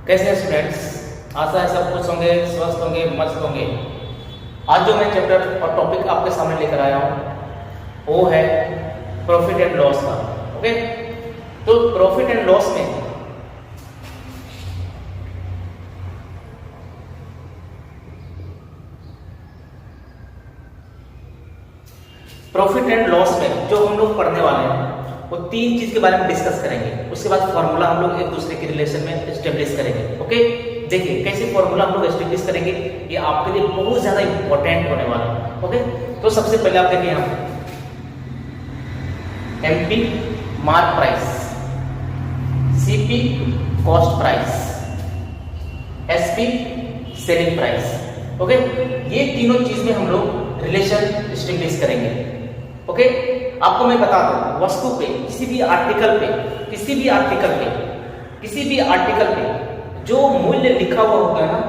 कैसे हैं स्टूडेंट्स? आशा है सब कुछ होंगे, स्वस्थ होंगे, मस्त होंगे। आज जो मैं चैप्टर और टॉपिक आपके सामने लेकर आया हूँ वो है प्रॉफिट एंड लॉस का। ओके, तो प्रॉफिट एंड लॉस में प्रॉफिट एंड लॉस में जो हम लोग पढ़ने वाले हैं वो तीन चीज के बारे में डिस्कस करेंगे। उसके बाद फॉर्मूला हम लोग एक दूसरे के रिलेशन में एस्टेब्लिश करेंगे। ओके, देखिए कैसे फॉर्मूला हम लोग एस्टेब्लिश करेंगे, ये आपके लिए बहुत ज्यादा इंपॉर्टेंट होने वाला है। ओके, तो सबसे पहले आप देखिए यहाँ MP mark price, CP cost price, SP selling price. Okay, ये तीनों चीज में हम लोग रिलेशन एस्टेब्लिश करेंगे। ओके, आपको मैं बता दूं, वस्तु पे किसी भी आर्टिकल पे जो मूल्य लिखा हुआ होगा ना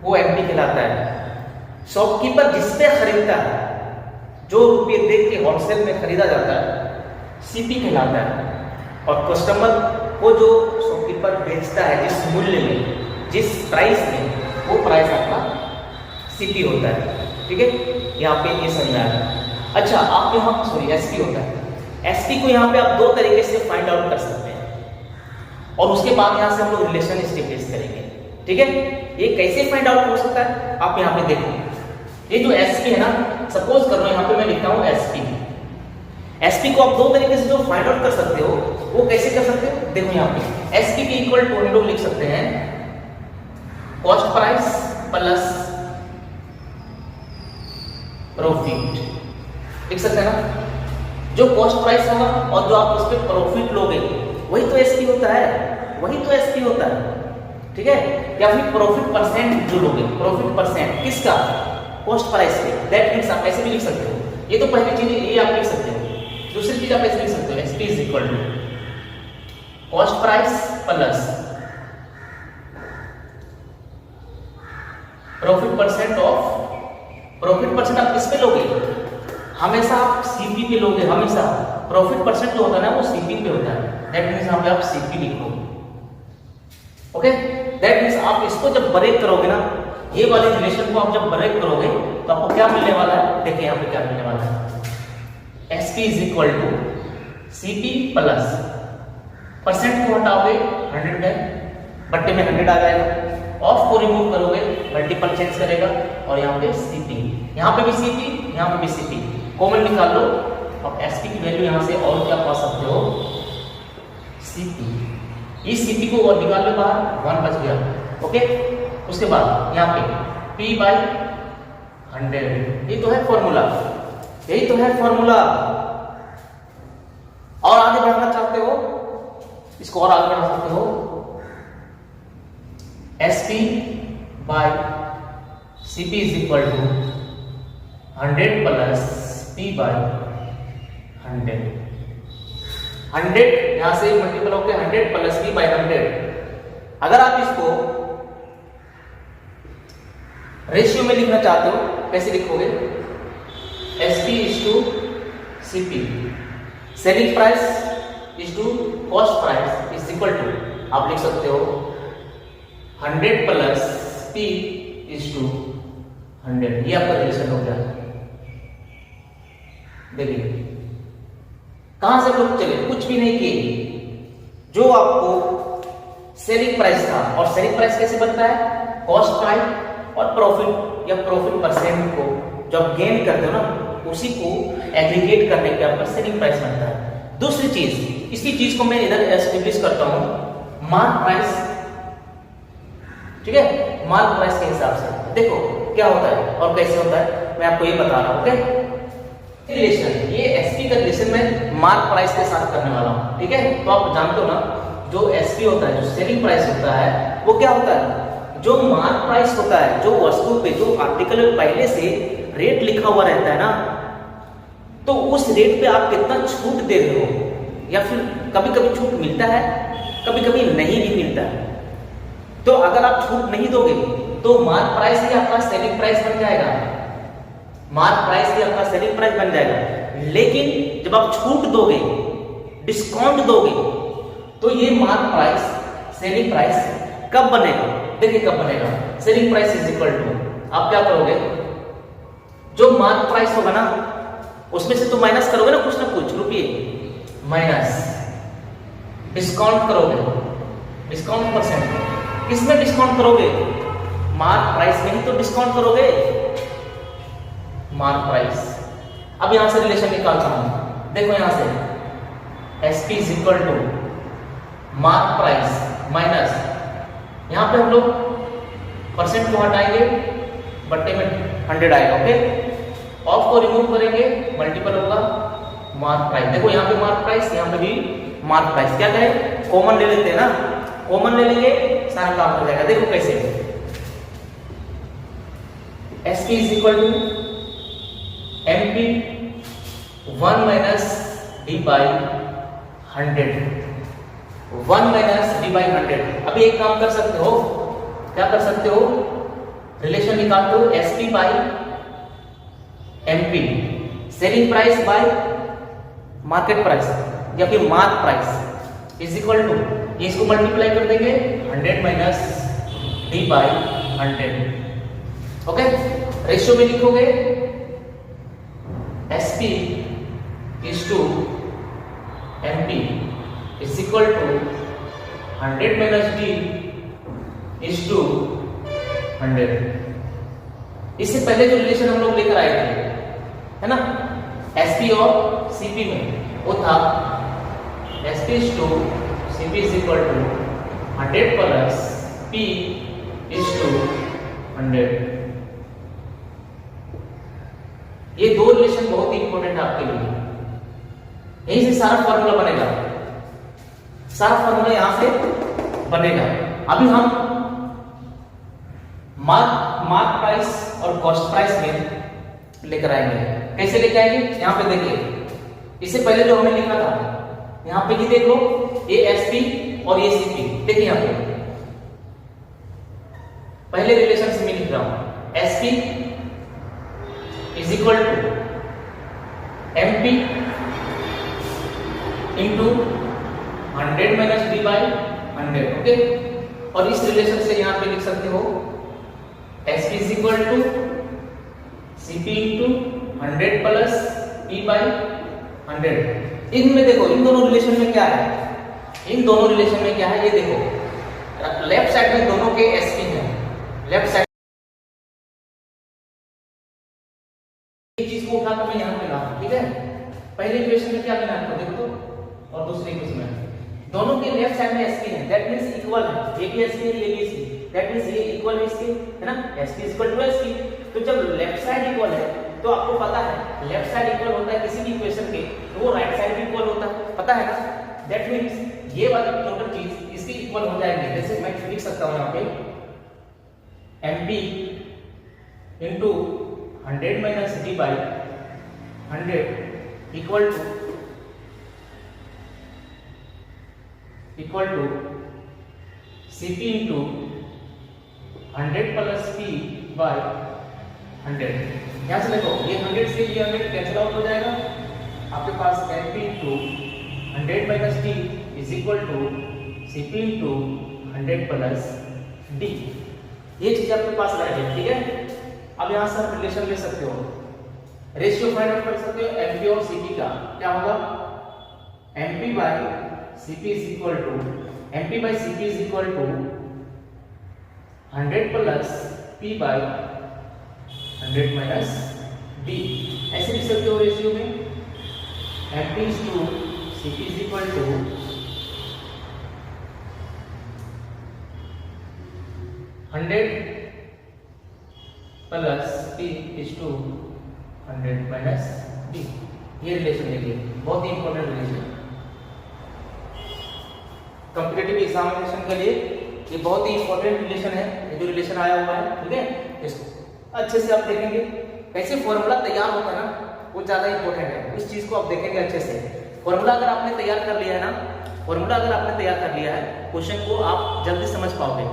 वो एमपी कहलाता है। शॉपकीपर जिससे खरीदता है, जो रुपये देख के होलसेल में खरीदा जाता है, सीपी कहलाता है। और कस्टमर को जो शॉपकीपर बेचता है जिस मूल्य में, जिस प्राइस में, वो प्राइस आपका सीपी होता है। ठीक है, यहाँ पे ये समझ आया। अच्छा, आप यहाँ सॉरी एसपी होता है। एसपी को यहाँ पे आप दो तरीके से फाइंड आउट कर सकते हैं और उसके बाद यहाँ से हम लोग रिलेशन एस्टेब्लिश करेंगे। ठीक है, ये कैसे फाइंड आउट हो सकता है आप यहाँ पे देखो। ये जो एसपी है ना, सपोज कर लो यहाँ पे मैं लिखता हूँ एसपी। एसपी को आप दो तरीके से जो फाइंड आउट कर सकते हो वो कैसे कर सकते हो, देखो यहाँ पे एसपी के इक्वल टू हम लोग लिख सकते हैं कॉस्ट प्राइस प्लस प्रॉफिट, लिख सकते हैं ना। जो कॉस्ट प्राइस होगा और जो आप उस पर प्रॉफिट लोगे वही तो एसपी होता है, ठीक है। या फिर प्रॉफिट परसेंट जो लोगे, प्रॉफिट परसेंट किसका, कॉस्ट प्राइस पे। दैट मींस आप ऐसे भी लिख सकते हो, ये तो पहली चीज ये आप लिख सकते हो। दूसरी चीज आप ऐसे लिख सकते हो, SP is equal to cost price plus profit percent of, profit percent आप किस पे लोगे, हमेशा आप सीपी पे लोगे। हमेशा प्रॉफिट परसेंट जो होता है ना वो सीपी पे होता है। दैट मींस यहाँ पे आप सीपी लिखो। ओके, दैट मींस आप इसको जब ब्रेक करोगे ना, ये वाले रिलेशन को आप जब ब्रेक करोगे तो आपको क्या मिलने वाला है, देखिए यहाँ पे क्या मिलने वाला है। SP is equal to CP plus percent को हटाओगे 100 में, बट्टे में 100 आ जाएगा। ऑफ को रिमूव करोगे, मल्टीपल चेंज करेगा और यहाँ पे सीपी, यहाँ पे भी सीपी, यहाँ पे भी सीपी, कॉमन निकाल लो। अब एसपी की वैल्यू यहाँ से और क्या पा सकते हो, सीपी। इस सीपी को और निकाल लो बाहर, 1 बच गया। ओके, उसके बाद यहाँ पे P बाई 100, ये तो है फॉर्मूला, यही तो है फॉर्मूला। और आगे बढ़ना चाहते हो, इसको और आगे बढ़ा सकते हो, SP by CP is equal to 100 प्लस P बाई 100। 100 यहां से मल्टीपल होकर 100 प्लस P बाई 100। अगर आप इसको रेशियो में लिखना चाहते हो, कैसे लिखोगे, SP is to CP, selling price is to cost price is equal to, आप लिख सकते हो 100 प्लस P इज टू 100। ये आपका रिलेशन हो गया। देखिए कहां से लोग चले, कुछ भी नहीं किए। जो आपको सेलिंग प्राइस था, और सेलिंग प्राइस कैसे बनता है, कॉस्ट प्राइस और प्रॉफिट या प्रॉफिट परसेंट को जब गेन करते हो ना, उसी को एग्रीगेट करने के आपका सेलिंग प्राइस बनता है। दूसरी चीज, इसी चीज को मैं इधर एस्टेब्लिश करता हूं मार्क प्राइस। ठीक है, मार्क प्राइस के हिसाब से देखो क्या होता है और कैसे होता है, मैं आपको ये बता रहा हूं। ओके, रिलेशन, ये एसपी का रिलेशन मैं मार्क प्राइस के साथ करने वाला हूं। ठीक है, तो आप जानते हो ना, जो एसपी होता है, जो सेलिंग प्राइस होता है, वो क्या होता है, जो मार्क प्राइस होता है, जो वस्तु पे, जो आर्टिकल में पहले से रेट लिखा हुआ रहता है ना, तो उस रेट पे आप कितना छूट दे रहे हो, या फिर कभी कभी छूट मिलता है, कभी कभी नहीं भी मिलता है। तो अगर आप छूट नहीं दोगे तो मार्क प्राइस ही आपका सेलिंग प्राइस बन जाएगा, मार्क प्राइस ही आपका सेलिंग प्राइस बन जाएगा। लेकिन जब आप छूट दोगे, डिस्काउंट दोगे, तो ये मार्क प्राइस सेलिंग प्राइस कब बनेगा, देखिए कब बनेगा। Selling price is equal to, आप क्या करोगे, जो मार्क प्राइस होगा ना उसमें से तो माइनस करोगे ना कुछ रुपये, माइनस डिस्काउंट करोगे, डिस्काउंट परसेंट, किसमें डिस्काउंट करोगे, मार्क प्राइस में ही तो डिस्काउंट करोगे, मार्क प्राइस। अब यहां से रिलेशन निकालता हूं, देखो यहां से SP is equal to mark price minus, यहां पे हम लोग परसेंट को हटाएंगे, बट्टे में 100 आएगा, ओके। ऑफ को रिमूव करेंगे, मल्टीपल होगा मार्क प्राइस। देखो यहाँ पे मार्क प्राइस, यहाँ पे भी मार्क प्राइस। क्या करें, कॉमन ले लेते हैं ना, कॉमन ले लेंगे सारा काम हो जाएगा। देखो कैसे, S P is equal to M P 1 minus D by 100, 1 minus D by 100। अभी एक काम कर सकते हो, क्या कर सकते हो, रिलेशन निकालते हो S P by M P, selling price by market price या फिर mark price is equal to, ये इसको मल्टीप्लाई कर देंगे 100 minus D by 100, okay. Ratio में लिखोगे S P is to M P is equal to 100 minus D is to 100। इससे पहले जो रिलेशन हम लोग लेकर आए थे, है ना, एसपी और सीपी में, वो था SP is to CP is equal to 100 plus P is to 100। ये दो रिलेशन बहुत ही इंपॉर्टेंट है आपके लिए, यहीं से सारा फॉर्मूला बनेगा, सारा फॉर्मूला यहां से बनेगा। अभी हम मार्क प्राइस और कॉस्ट प्राइस में लेकर आएंगे। कैसे लेकर आएंगे, यहां पे देखिए, इससे पहले जो हमने लिखा था यहां पे ही देख लो, ए एस पी और ए सी पी। देखिए यहां पे पहले रिलेशन से मैं लिख रहा हूं, S P is equal to M P into 100 minus D by 100, okay. और इस रिलेशन से यहां पे लिख सकते हो S P is equal to C P into 100 plus P by 100। इनमें देखो, इन दोनों रिलेशन में क्या है, इन दोनों रिलेशन में क्या है, ये देखो लेफ्ट साइड में दोनों के एस पी है, लेफ्ट साइड ये चीज को उठाकर मैं यहां पे ला, ठीक है। पहले इक्वेशन में क्या मिला आपको देखो, और दूसरे इक्वेशन में दोनों के लेफ्ट साइड में एसपी है, दैट मींस इक्वल है, ये भी एसपी है, ये भी एसपी, दैट मींस ये इक्वल है इसके, है ना, SP is equal to SP. तो जब लेफ्ट साइड इक्वल है तो आपको पता है लेफ्ट साइड इक्वल होता है किसी भी इक्वेशन के, तो वो राइट साइड भी इक्वल होता है, पता है ना। दैट मींस ये वाली टोटल चीज इसकी इक्वल हो जाएगी। जैसे मैं लिख सकता हूं यहां पे mp into 100 minus d by 100 equal to cp into 100 plus p by 100। यहां से देखो, ये 100 से ये 100 कैंसिल आउट हो जाएगा, आपके पास mp into 100 minus d is equal to cp into 100 plus d। ये चीज आपके पास रहेगी, ठीक है। अब यहां से आप रिलेशन ले सकते हो, रेशियो फाइंड आउट कर सकते हो एमपी और सीपी का। क्या होगा, MP by CP is equal to, MP by CP is equal to 100 plus P by 100 minus D. ऐसे लिख सकते हो रेशियो में, MP is to CP is equal to 100 plus P is to 100 minus D. ये relation देखिए, बहुत ही important relation competitive examination के लिए, ये बहुत ही इंपॉर्टेंट रिलेशन है, ये जो रिलेशन आया हुआ है, ठीक है। इसको अच्छे से आप देखेंगे, कैसे फॉर्मूला तैयार होता है ना, वो ज्यादा इंपॉर्टेंट है, उस चीज को आप देखेंगे अच्छे से। फॉर्मूला अगर आपने तैयार कर लिया है ना, फॉर्मूला अगर आपने तैयार कर लिया है, क्वेश्चन को आप जल्दी समझ पाओगे,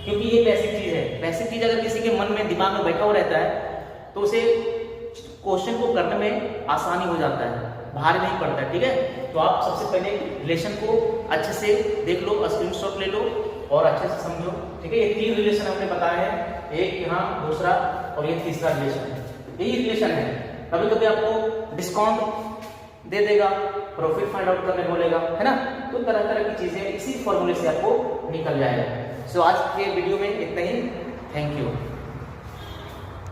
क्योंकि ये बेसिक चीज है। बेसिक चीज अगर किसी के मन में दिमाग में बैठा हुआ रहता है तो उसे क्वेश्चन को करने में आसानी हो जाता है, भारी नहीं पड़ता है, ठीक है। तो आप सबसे पहले रिलेशन को अच्छे से देख लो, स्क्रीनशॉट ले लो और अच्छे से समझो, ठीक है। ये 3 रिलेशन हमने बताए हैं, एक यहाँ, दूसरा और ये तीसरा रिलेशन है। यही रिलेशन है। कभी कभी आपको डिस्काउंट दे देगा, प्रॉफिट फाइंड आउट करने बोलेगा, है ना। तो तरह तरह की चीजें इसी फॉर्मूले से आपको निकल जाएगा। सो आज के वीडियो में इतना ही। Thank you.